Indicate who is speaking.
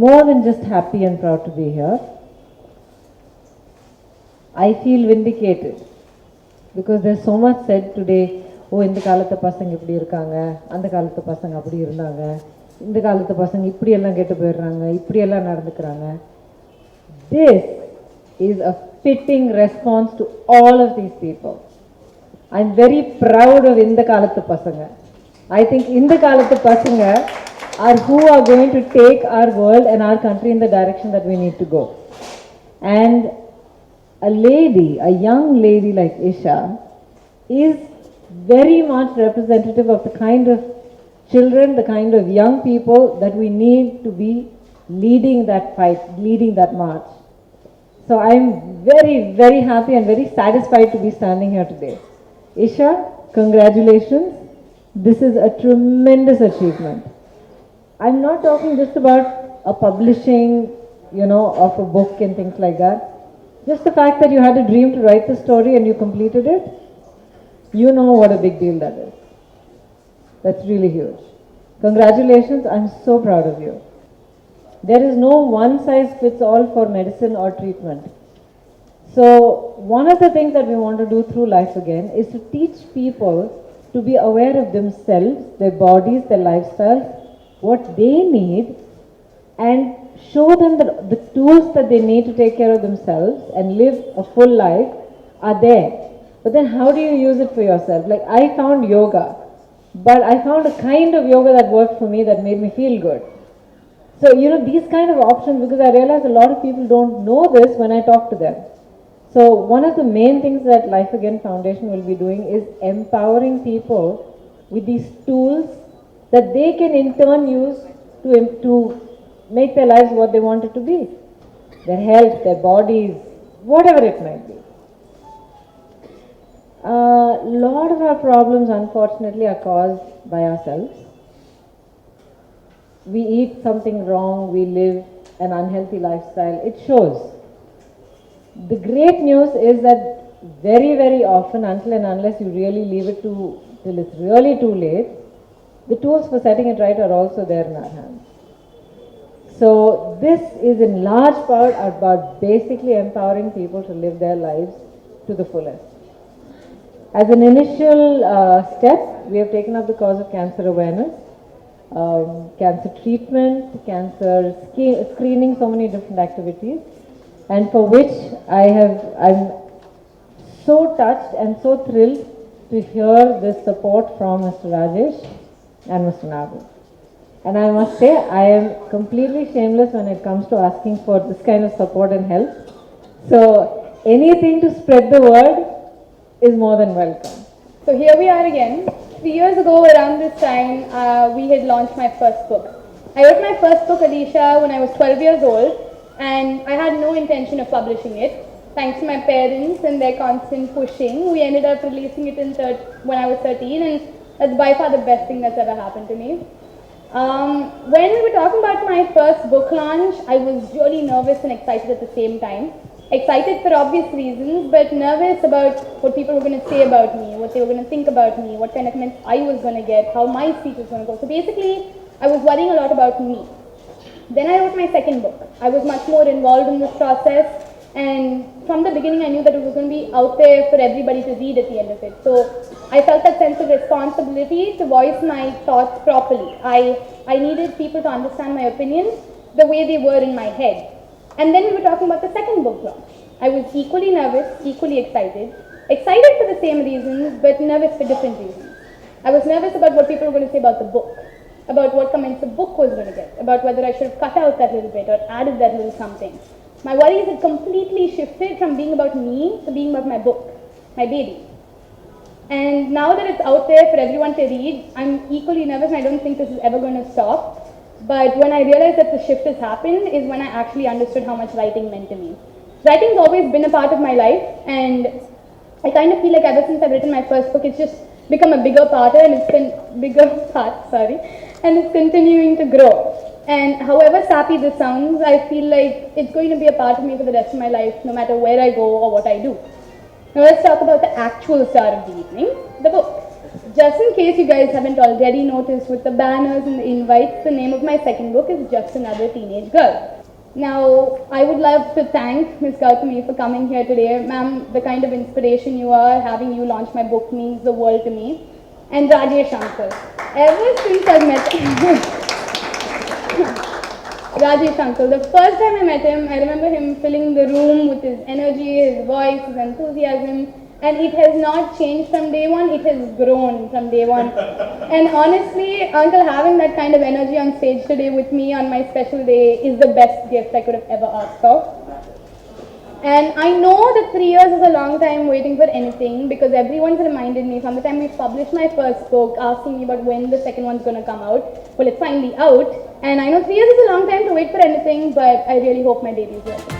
Speaker 1: more than just happy and proud to be here. I feel vindicated because there's so much said today. Oh, இந்த காலத்து பசங்க இப்படி இருக்காங்க, அந்த காலத்து பசங்க அப்படி இருந்தாங்க, இந்த காலத்து பசங்க இப்படி எல்லாம் கெட்டு போயிடுறாங்க, இப்படி எல்லாம் நடந்துக்கிறாங்க. This is a fitting response to all of these people. I'm very proud of இந்த காலத்து பசங்க. I think இந்த காலத்து பசங்க are who are going to take our world and our country in the direction that we need to go. And a lady, a young lady like Isha, is very much representative of the kind of children, the kind of young people that we need to be leading that fight, leading that march. So I'm very, very happy and very satisfied to be standing here today. Isha, congratulations. This is a tremendous achievement. I'm not talking just about a publishing, of a book and things like that. Just the fact that you had a dream to write the story and you completed it, you know what a big deal that is. That's really huge. Congratulations, I'm so proud of you. There is no one size fits all for medicine or treatment. So one of the things that we want to do through Life Again is to teach people to be aware of themselves, their bodies, their lifestyles, what they need, and show them that the tools that they need to take care of themselves and live a full life are there. But then how do you use it for yourself? Like I found yoga, but I found a kind of yoga that worked for me that made me feel good. So, these kind of options, because I realize a lot of people don't know this when I talk to them. So one of the main things that Life Again Foundation will be doing is empowering people with these tools that they can in turn use to make their lives what they want it to be. Their health, their bodies, whatever it might be. A lot of our problems, unfortunately, are caused by ourselves. We eat something wrong, we live an unhealthy lifestyle. It shows. The great news is that very, very often, until and unless you really leave it till it's really too late, the tools for setting it right are also there in our hands. So this is in large part about basically empowering people to live their lives to the fullest. As an initial step, we have taken up the cause of cancer awareness, cancer treatment, cancer screening, so many different activities, and for which I'm so touched and so thrilled to hear the support from Mr. Rajesh and Mr. Nagu. And I must say, I am completely shameless when it comes to asking for this kind of support and help. So anything to spread the word is more than welcome.
Speaker 2: So here we are again. 3 years ago around this time, we had launched my first book. I wrote my first book, Alisha, when I was 12 years old, and I had no intention of publishing it. Thanks to my parents and their constant pushing, we ended up releasing it when I was 13, and that's by far the best thing that's ever happened to me. When we were talking about my first book launch, I was really nervous and excited at the same time. Excited for obvious reasons, but nervous about what people were going to say about me, what they were going to think about me, what kind of comments I was going to get, how my speech was going to go. So basically, I was worrying a lot about me. Then I wrote my second book. I was much more involved in this process, and from the beginning I knew that it was going to be out there for everybody to read at the end of it. So I felt that sense of responsibility to voice my thoughts properly. I needed people to understand my opinions the way they were in my head. And then we were talking about the second book launch. I was equally nervous, equally excited. Excited for the same reasons, but nervous for different reasons. I was nervous about what people were going to say about the book, about what comments the book was going to get, about whether I should have cut out that little bit or added that little something. My worries had completely shifted from being about me to being about my book, my baby. And now that it's out there for everyone to read, I'm equally nervous and I don't think this is ever going to stop. But when I realized that the shift has happened is when I actually understood how much writing meant to me. Writing's always been a part of my life, and I kind of feel like ever since I've written my first book, it's just become a bigger part, and it's continuing to grow. And however sappy this sounds, I feel like it's going to be a part of me for the rest of my life, no matter where I go or what I do. Now let's talk about the actual star of the evening, the book. just in case you guys haven't already noticed with the banners and the invites, the name of my second book is Just Another Teenage Girl. Now, I would love to thank Ms. Gautami for coming here today. Ma'am, the kind of inspiration you are, having you launch my book means the world to me. And Rajesh Uncle. Ever since I met Rajesh Uncle, the first time I met him, I remember him filling the room with his energy, his voice, his enthusiasm. And it has not changed from day one, it has grown from day one. And honestly, Uncle, having that kind of energy on stage today with me on my special day is the best gift I could have ever asked for. And I know that 3 years is a long time waiting for anything because everyone's reminded me from the time we published my first book asking me about when the second one's going to come out. Well, it's finally out. And I know 3 years is a long time to wait for anything, but I really hope my debut is worth it.